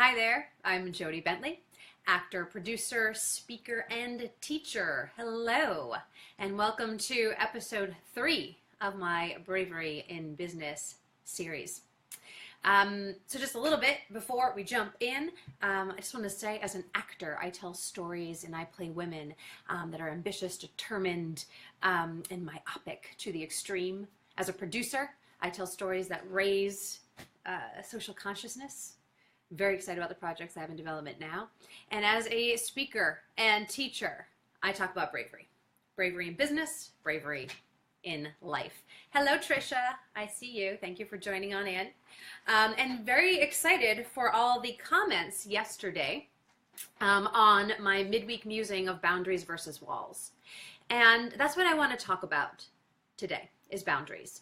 Hi there, I'm Jody Bentley, actor, producer, speaker, and teacher. Hello, and welcome to episode 3 of my Bravery in Business series. So just a little bit before we jump in, I just want to say as an actor, I tell stories and I play women that are ambitious, determined, and myopic to the extreme. As a producer, I tell stories that raise social consciousness. Very excited about the projects I have in development now. And as a speaker and teacher, I talk about bravery. Bravery in business, bravery in life. Hello, Trisha. I see you. Thank you for joining on in. And very excited for all the comments yesterday on my midweek musing of boundaries versus walls. And that's what I want to talk about today, is boundaries.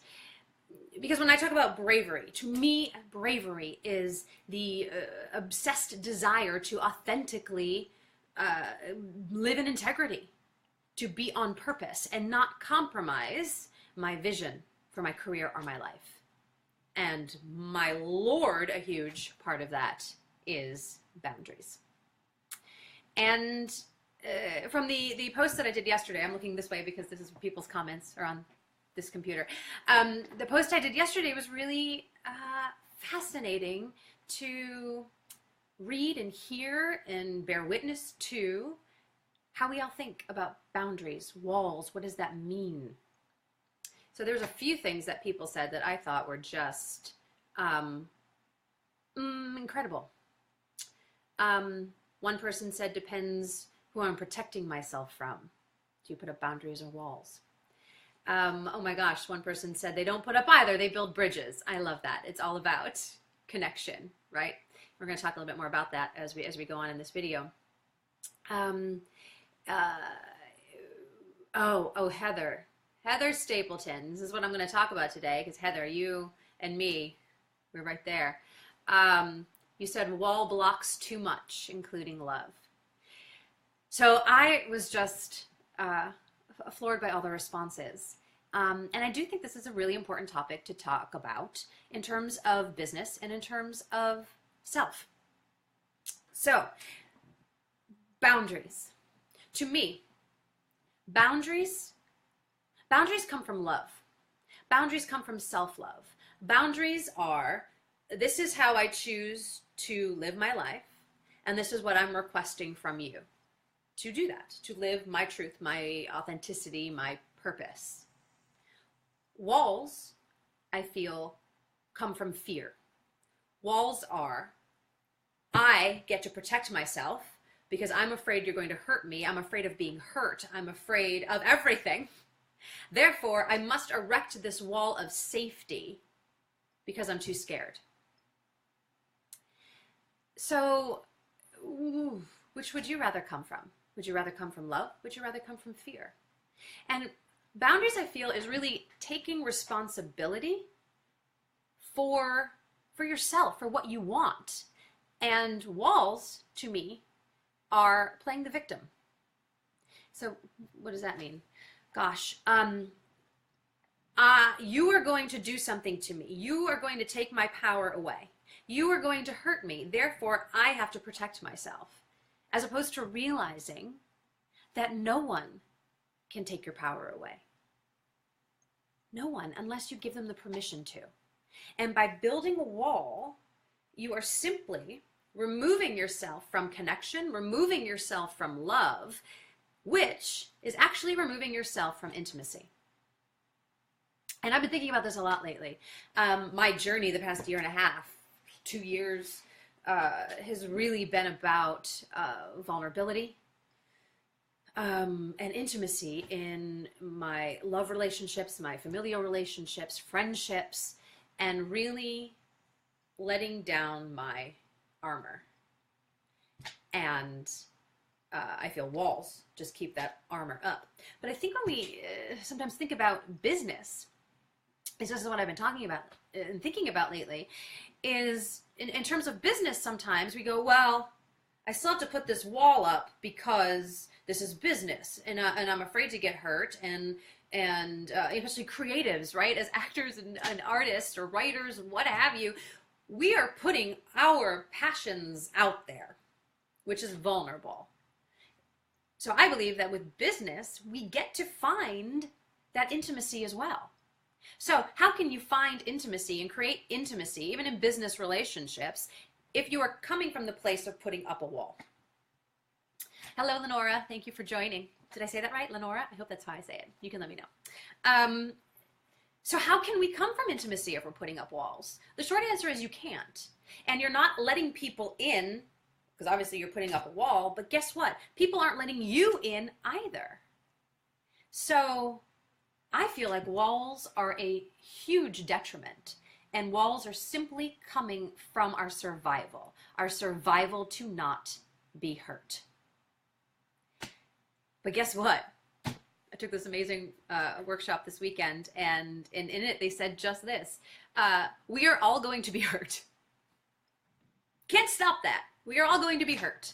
Because when I talk about bravery, to me, bravery is the obsessed desire to authentically live in integrity, to be on purpose and not compromise my vision for my career or my life. And my Lord, a huge part of that is boundaries. And from the post that I did yesterday, I'm looking this way because this is people's comments are on this computer. The post I did yesterday was really fascinating to read and hear and bear witness to how we all think about boundaries, walls. What does that mean? So there's a few things that people said that I thought were just incredible. One person said, depends who I'm protecting myself from. Do you put up boundaries or walls? Oh my gosh, one person said they don't put up either, they build bridges. I love that. It's all about connection, right? We're going to talk a little bit more about that as we go on in this video. Heather Stapleton. This is what I'm going to talk about today, because Heather, you and me, we're right there. You said wall blocks too much, including love. So I was just floored by all the responses. And I do think this is a really important topic to talk about in terms of business and in terms of self. So, boundaries. To me, boundaries come from love. Boundaries come from self-love. Boundaries are, this is how I choose to live my life, and this is what I'm requesting from you to do that, to live my truth, my authenticity, my purpose. Walls, I feel, come from fear. Walls are, I get to protect myself because I'm afraid you're going to hurt me. I'm afraid of being hurt. I'm afraid of everything. Therefore, I must erect this wall of safety because I'm too scared. So, which would you rather come from? Would you rather come from love? Would you rather come from fear? And boundaries, I feel, is really taking responsibility for yourself, for what you want. And walls, to me, are playing the victim. So what does that mean? Gosh, you are going to do something to me. You are going to take my power away. You are going to hurt me. Therefore, I have to protect myself. As opposed to realizing that no one can take your power away. No one, unless you give them the permission to. And by building a wall, you are simply removing yourself from connection, removing yourself from love, which is actually removing yourself from intimacy. And I've been thinking about this a lot lately. My journey the past year and a half, 2 years, has really been about vulnerability and intimacy in my love relationships, my familial relationships, friendships, and really letting down my armor. And I feel walls just keep that armor up. But I think when we sometimes think about business, this is what I've been talking about and thinking about lately, is in terms of business, sometimes we go, well, I still have to put this wall up because this is business, and I'm afraid to get hurt, and especially creatives, right? As actors and artists or writers and what have you, we are putting our passions out there, which is vulnerable. So I believe that with business, we get to find that intimacy as well. So how can you find intimacy and create intimacy, even in business relationships, if you are coming from the place of putting up a wall? Hello, Lenora. Thank you for joining. Did I say that right, Lenora? I hope that's how I say it. You can let me know. So how can we come from intimacy if we're putting up walls? The short answer is you can't. And you're not letting people in, because obviously you're putting up a wall, but guess what? People aren't letting you in either. So I feel like walls are a huge detriment. And walls are simply coming from our survival to not be hurt. But guess what? I took this amazing workshop this weekend, and in it they said just this. We are all going to be hurt. Can't stop that. We are all going to be hurt.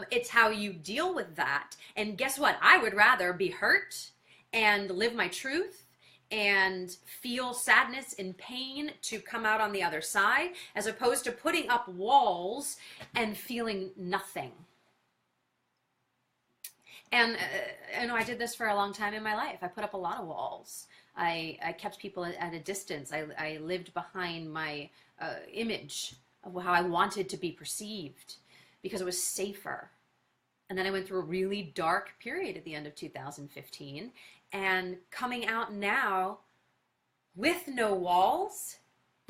It's how you deal with that. And guess what? I would rather be hurt and live my truth and feel sadness and pain to come out on the other side, as opposed to putting up walls and feeling nothing. And I know I did this for a long time in my life. I put up a lot of walls. I kept people at a distance. I lived behind my image of how I wanted to be perceived because it was safer. And then I went through a really dark period at the end of 2015. And coming out now with no walls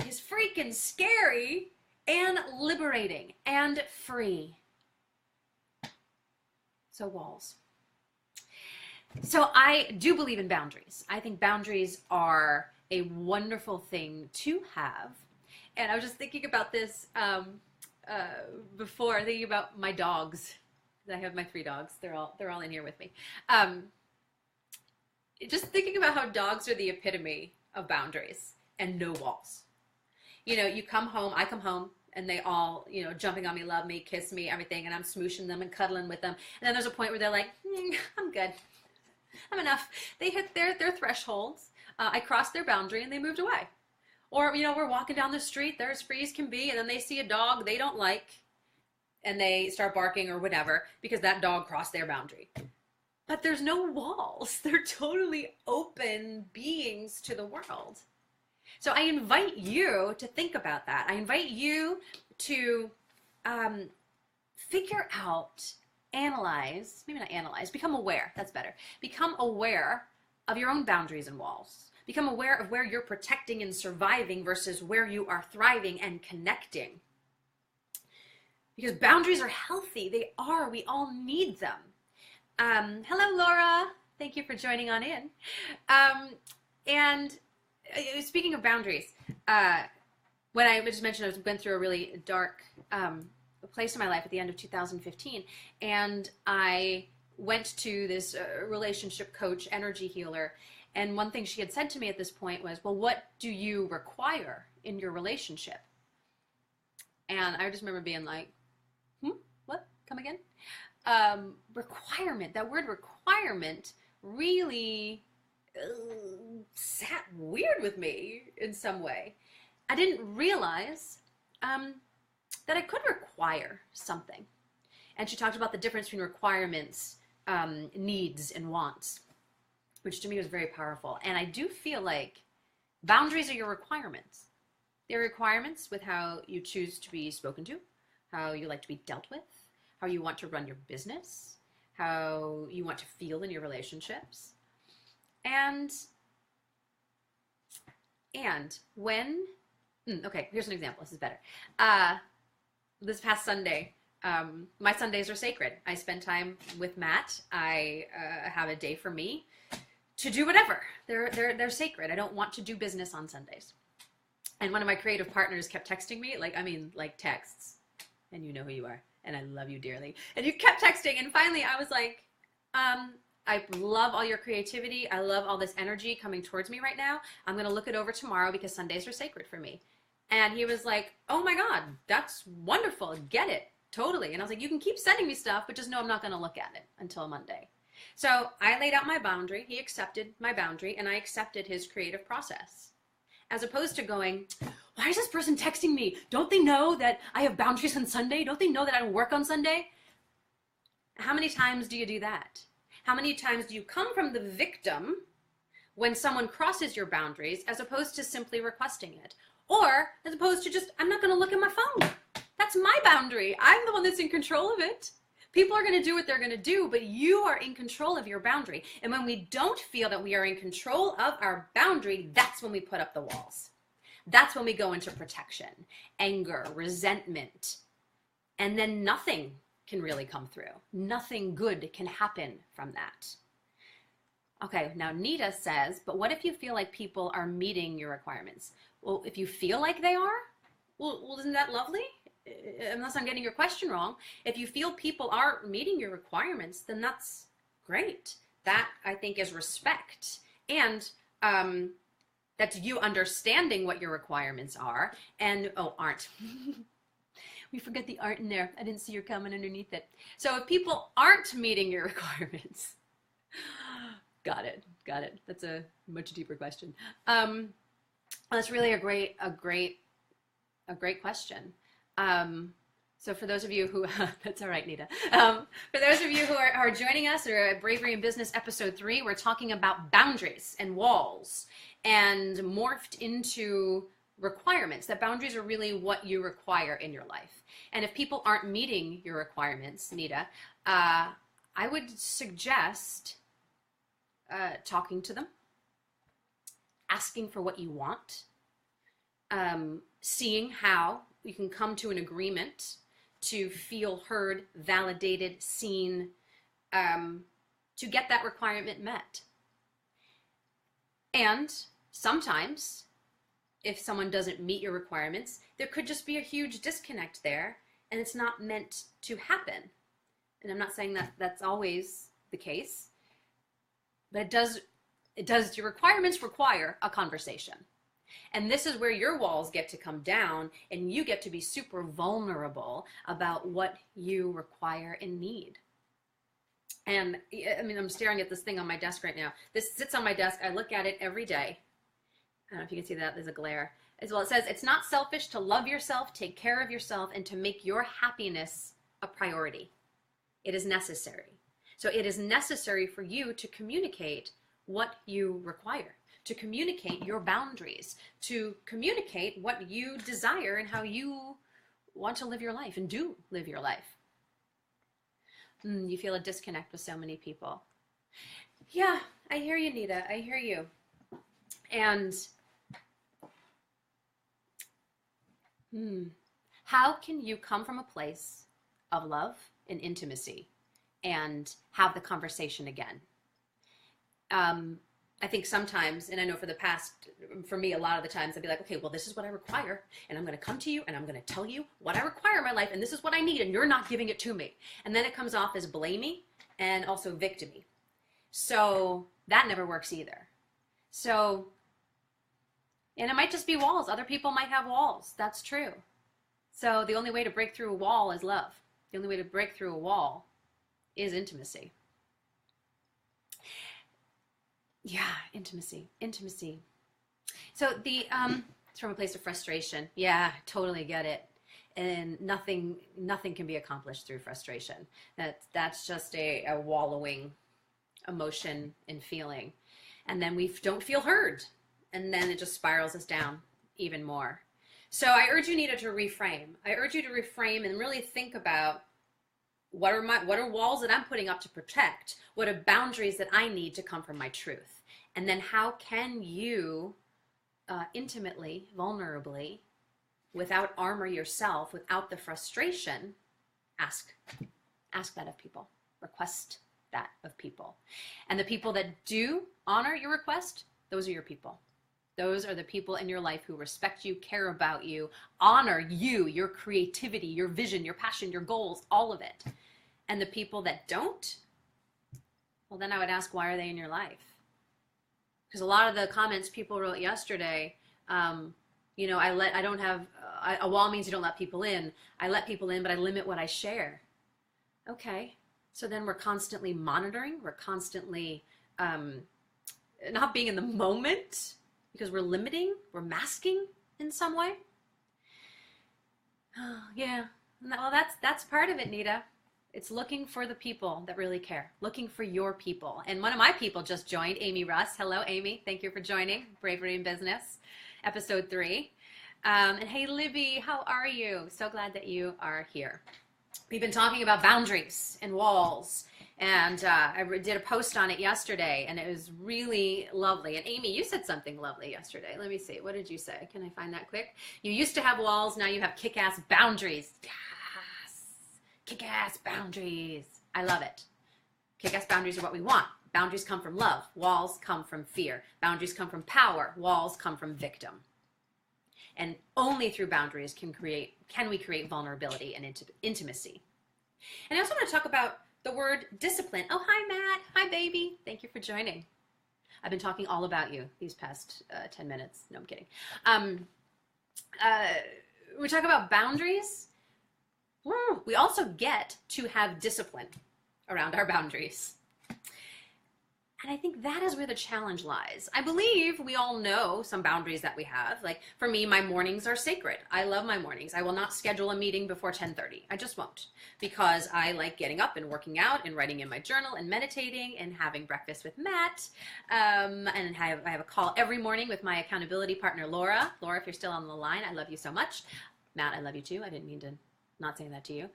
is freaking scary and liberating and free. So walls. So I do believe in boundaries. I think boundaries are a wonderful thing to have. And I was just thinking about this before, thinking about my dogs. I have my 3 dogs. They're all in here with me. Just thinking about how dogs are the epitome of boundaries and no walls. You know, you come home, I come home, and they all, you know, jumping on me, love me, kiss me, everything, and I'm smooshing them and cuddling with them. And then there's a point where they're like, I'm good. I'm enough. They hit their thresholds. I crossed their boundary and they moved away. Or, you know, we're walking down the street, they're as free as can be, and then they see a dog they don't like, and they start barking or whatever because that dog crossed their boundary. But there's no walls. They're totally open beings to the world. So I invite you to think about that. I invite you to figure out, analyze, maybe not analyze, become aware, that's better. Become aware of your own boundaries and walls. Become aware of where you're protecting and surviving versus where you are thriving and connecting. Because boundaries are healthy. They are. We all need them. Hello, Laura. Thank you for joining on in. And speaking of boundaries, when I just mentioned I went through a really dark place in my life at the end of 2015, and I went to this relationship coach, energy healer, and one thing she had said to me at this point was, well, what do you require in your relationship? And I just remember being like, what? Come again? Requirement. That word requirement really sat weird with me in some way. I didn't realize that I could require something. And she talked about the difference between requirements, needs, and wants, which to me was very powerful. And I do feel like boundaries are your requirements. They're requirements with how you choose to be spoken to, how you like to be dealt with, how you want to run your business, how you want to feel in your relationships. And when, okay, here's an example. This is better. This past Sunday, my Sundays are sacred. I spend time with Matt. I have a day for me to do whatever. They're sacred. I don't want to do business on Sundays. And one of my creative partners kept texting me, like texts, and you know who you are, and I love you dearly. And you kept texting, and finally I was like, I love all your creativity. I love all this energy coming towards me right now. I'm going to look it over tomorrow because Sundays are sacred for me. And he was like, oh my God, that's wonderful. Get it. Totally. And I was like, you can keep sending me stuff, but just know I'm not going to look at it until Monday. So I laid out my boundary. He accepted my boundary, and I accepted his creative process. As opposed to going, why is this person texting me? Don't they know that I have boundaries on Sunday? Don't they know that I don't work on Sunday? How many times do you do that? How many times do you come from the victim when someone crosses your boundaries as opposed to simply requesting it? Or as opposed to just, I'm not going to look at my phone. That's my boundary. I'm the one that's in control of it. People are going to do what they're going to do, but you are in control of your boundary. And when we don't feel that we are in control of our boundary, that's when we put up the walls. That's when we go into protection, anger, resentment, and then nothing can really come through. Nothing good can happen from that. Okay, now Nita says, but what if you feel like people are meeting your requirements? Well, if you feel like they are, well, isn't that lovely? Unless I'm getting your question wrong, if you feel people are meeting your requirements, then that's great. That, I think, is respect. And that's you understanding what your requirements are. And, oh, aren't. We forgot the aren't in there. I didn't see your comment underneath it. So if people aren't meeting your requirements, got it. That's a much deeper question. That's really a great question. So for those of you who, that's all right, Nita. For those of you who are joining us, or at Bravery in Business episode 3, we're talking about boundaries and walls, and morphed into requirements. That boundaries are really what you require in your life. And if people aren't meeting your requirements, Nita, I would suggest talking to them, asking for what you want, seeing how you can come to an agreement to feel heard, validated, seen, to get that requirement met. And sometimes, if someone doesn't meet your requirements, there could just be a huge disconnect there, and it's not meant to happen. And I'm not saying that that's always the case, but it does, your requirements require a conversation. And this is where your walls get to come down, and you get to be super vulnerable about what you require and need. And I mean, I'm staring at this thing on my desk right now. This sits on my desk. I look at it every day. I don't know if you can see that. There's a glare. As well, it says, it's not selfish to love yourself, take care of yourself, and to make your happiness a priority. It is necessary. So it is necessary for you to communicate what you require, to communicate your boundaries, to communicate what you desire and how you want to live your life and do live your life. You feel a disconnect with so many people. Yeah, I hear you, Nita. I hear you. And how can you come from a place of love and intimacy and have the conversation again? I think sometimes, and I know for me, a lot of the times I'd be like, okay, well, this is what I require, and I'm going to come to you, and I'm going to tell you what I require in my life, and this is what I need, and you're not giving it to me. And then it comes off as blamey and also victimy. So that never works either. So, and it might just be walls. Other people might have walls. That's true. So the only way to break through a wall is love. The only way to break through a wall is intimacy. Yeah, intimacy. So it's from a place of frustration. Yeah, totally get it. And nothing can be accomplished through frustration. That's just a wallowing emotion and feeling. And then we don't feel heard. And then it just spirals us down even more. So I urge you, Nita, to reframe. I urge you to reframe and really think about what are walls that I'm putting up to protect? What are boundaries that I need to come from my truth? And then how can you intimately, vulnerably, without armor yourself, without the frustration, ask that of people. Request that of people. And the people that do honor your request, those are your people. Those are the people in your life who respect you, care about you, honor you, your creativity, your vision, your passion, your goals, all of it. And the people that don't, well, then I would ask, why are they in your life? Because a lot of the comments people wrote yesterday, you know, a wall means you don't let people in. I let people in, but I limit what I share. Okay. So then we're constantly monitoring. We're constantly not being in the moment because we're limiting, we're masking in some way. Yeah. Well, that's part of it, Nita. It's looking for the people that really care, looking for your people. And one of my people just joined, Amy Russ. Hello, Amy. Thank you for joining Bravery in Business, episode 3. And hey, Libby, how are you? So glad that you are here. We've been talking about boundaries and walls. And I did a post on it yesterday, and it was really lovely. And Amy, you said something lovely yesterday. Let me see. What did you say? Can I find that quick? You used to have walls. Now you have kick-ass boundaries. Yes. Kick-ass boundaries. I love it. Kick-ass boundaries are what we want. Boundaries come from love. Walls come from fear. Boundaries come from power. Walls come from victim. And only through boundaries can we create vulnerability and intimacy. And I also want to talk about the word discipline. Oh, hi, Matt. Hi, baby. Thank you for joining. I've been talking all about you these past 10 minutes. No, I'm kidding. We talk about boundaries. We also get to have discipline around our boundaries. And I think that is where the challenge lies. I believe we all know some boundaries that we have. Like for me, my mornings are sacred. I love my mornings. I will not schedule a meeting before 10:30. I just won't, because I like getting up and working out and writing in my journal and meditating and having breakfast with Matt. And I have a call every morning with my accountability partner, Laura. Laura, if you're still on the line, I love you so much. Matt, I love you too. I didn't mean to not saying that to you.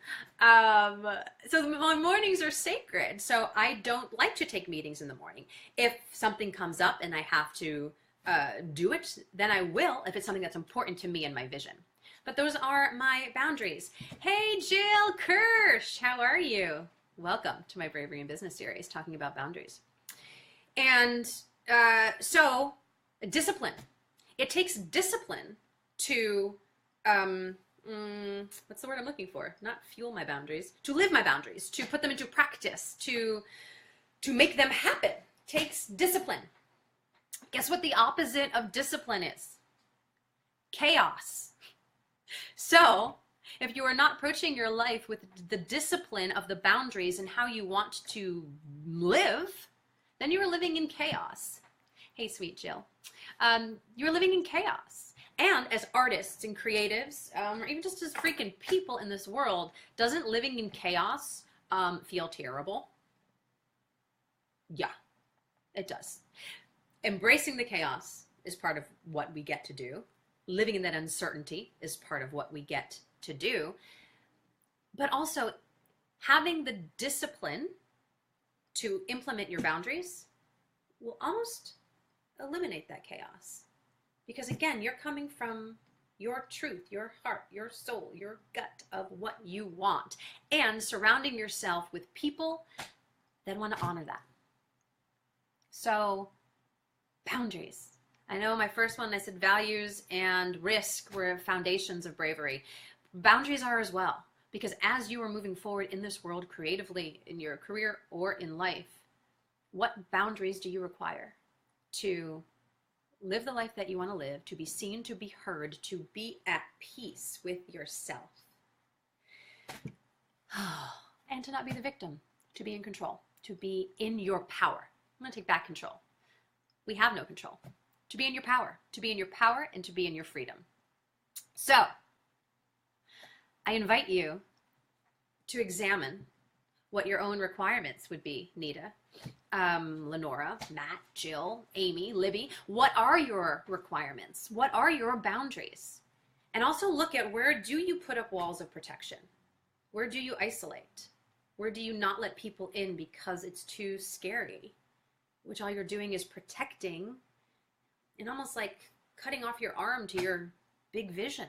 So my mornings are sacred. So I don't like to take meetings in the morning. If something comes up and I have to do it, then I will, if it's something that's important to me and my vision. But those are my boundaries. Hey, Jill Kirsch, how are you? Welcome to my Bravery in Business series, talking about boundaries. And so discipline. It takes discipline to what's the word I'm looking for? Not fuel my boundaries, to live my boundaries, to put them into practice, to make them happen. Takes discipline. Guess what the opposite of discipline is? Chaos. So if you are not approaching your life with the discipline of the boundaries and how you want to live, then you are living in chaos. Hey, sweet Jill. You're living in chaos. And as artists and creatives, or even just as freaking people in this world, doesn't living in chaos feel terrible? Yeah, it does. Embracing the chaos is part of what we get to do. Living in that uncertainty is part of what we get to do. But also having the discipline to implement your boundaries will almost eliminate that chaos. Because again, you're coming from your truth, your heart, your soul, your gut of what you want, and surrounding yourself with people that want to honor that. So, boundaries. I know my first one, I said values and risk were foundations of bravery. Boundaries are as well, because as you are moving forward in this world creatively, in your career or in life, what boundaries do you require to live the life that you want to live, to be seen, to be heard, to be at peace with yourself? And to not be the victim, to be in control, to be in your power. I'm going to take back control. We have no control. To be in your power, to be in your power, and to be in your freedom. So, I invite you to examine what your own requirements would be, Nita, Lenora, Matt, Jill, Amy, Libby. What are your requirements? What are your boundaries? And also look at, where do you put up walls of protection? Where do you isolate? Where do you not let people in because it's too scary? Which all you're doing is protecting and almost like cutting off your arm to your big vision.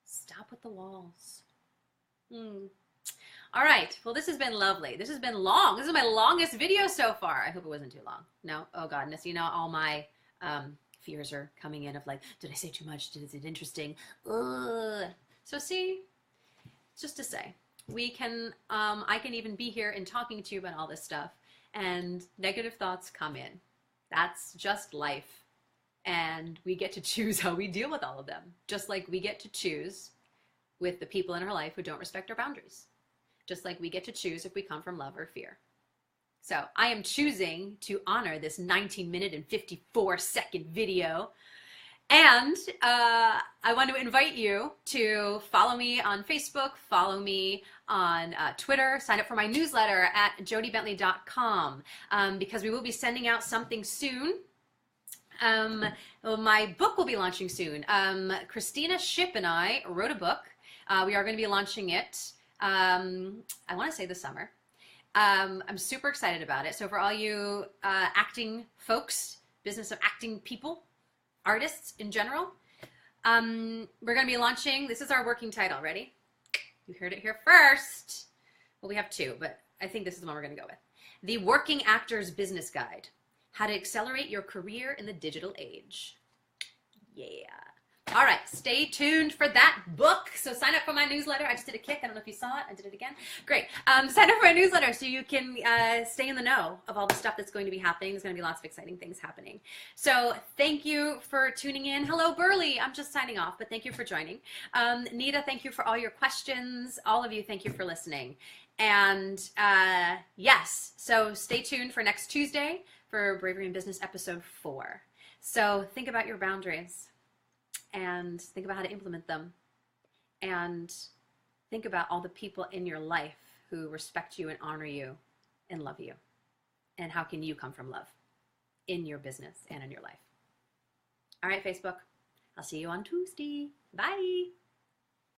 Stop with the walls. All right. Well, this has been lovely. This has been long. This is my longest video so far. I hope it wasn't too long. No? Oh, goodness. You know, all my fears are coming in of like, did I say too much? Is it interesting? Ugh. So see, just to say, we can, I can even be here and talking to you about all this stuff, and negative thoughts come in. That's just life. And we get to choose how we deal with all of them. Just like we get to choose with the people in our life who don't respect our boundaries. Just like we get to choose if we come from love or fear. So I am choosing to honor this 19-minute and 54-second video And I want to invite you to follow me on Facebook, follow me on Twitter, sign up for my newsletter at jodibentley.com because we will be sending out something soon. Well, my book will be launching soon. Christina Shipp and I wrote a book. We are going to be launching it, I want to say this summer. I'm super excited about it. So for all you acting folks, business of acting people, artists in general, we're going to be launching, this is our working title. Ready? You heard it here first. Well, we have two, but I think this is the one we're going to go with. The Working Actor's Business Guide. How to Accelerate Your Career in the Digital Age. Yeah. All right, stay tuned for that book. So sign up for my newsletter. I just did a kick. I don't know if you saw it. I did it again. Great. Sign up for my newsletter so you can stay in the know of all the stuff that's going to be happening. There's going to be lots of exciting things happening. So thank you for tuning in. Hello, Burley. I'm just signing off, but thank you for joining. Nita, thank you for all your questions. All of you, thank you for listening. And yes, so stay tuned for next Tuesday for Bravery in Business episode 4. So think about your boundaries and think about how to implement them, and think about all the people in your life who respect you and honor you and love you, and how can you come from love in your business and in your life. All right, Facebook, I'll see you on Tuesday. Bye.